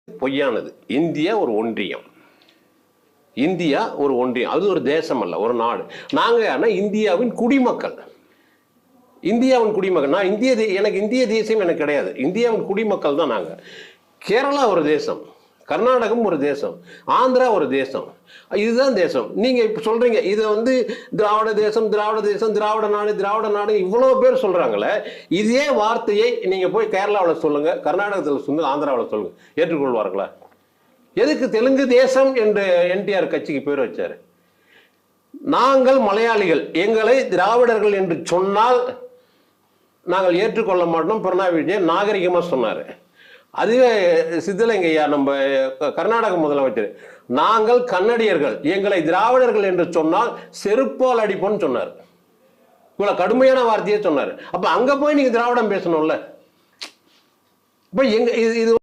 பொய்யானது. India ஒரு ஒன்றியம். India ஒரு ஒன்றியம், அது ஒரு தேசம் அல்ல, ஒரு நாடு. நாங்க இந்தியாவின் குடிமக்கள். இந்தியாவின் குடிமக்கள். நான் எனக்கு இந்திய தேசியம் எனக்கு கிடையாது. இந்தியாவின் குடிமக்கள் தான் நாங்க. கேரளா ஒரு தேசம், கர்நாடகம் ஒரு தேசம், ஆந்திரா ஒரு தேசம். இதுதான் தேசம். நீங்க இப்ப சொல்றீங்க இது திராவிட தேசம், திராவிட தேசம், திராவிட நாடு, திராவிட நாடு இவ்வளவு பேர் சொல்றாங்களே. இதே வார்த்தையை நீங்க போய் கேரளாவில் சொல்லுங்க, கர்நாடகத்தில் சொல்லுங்க, ஆந்திராவில் சொல்லுங்க, ஏற்றுக்கொள்வார்களா? எதுக்கு தெலுங்கு தேசம் என்று என்டிஆர் கட்சிக்கு பேர் வச்சாரு? நாங்கள் மலையாளிகள், எங்களை திராவிடர்கள் என்று சொன்னால் நாங்கள் ஏற்றுக்கொள்ள மாட்டோம். பிரணாப் விஜயன் நாகரிகமா சொன்னாரு. அதுவே சித்தலிங்கையா நம்ம கர்நாடக முதலமைச்சர், நாங்கள் கன்னடியர்கள், எங்களை திராவிடர்கள் என்று சொன்னால் செருப்பால் அடிப்போம்னு சொன்னார். இவ்வளவு கடுமையான வார்த்தையே சொன்னார். அப்ப அங்க போய் நீங்க திராவிடம் பேசணும்ல. இப்ப இது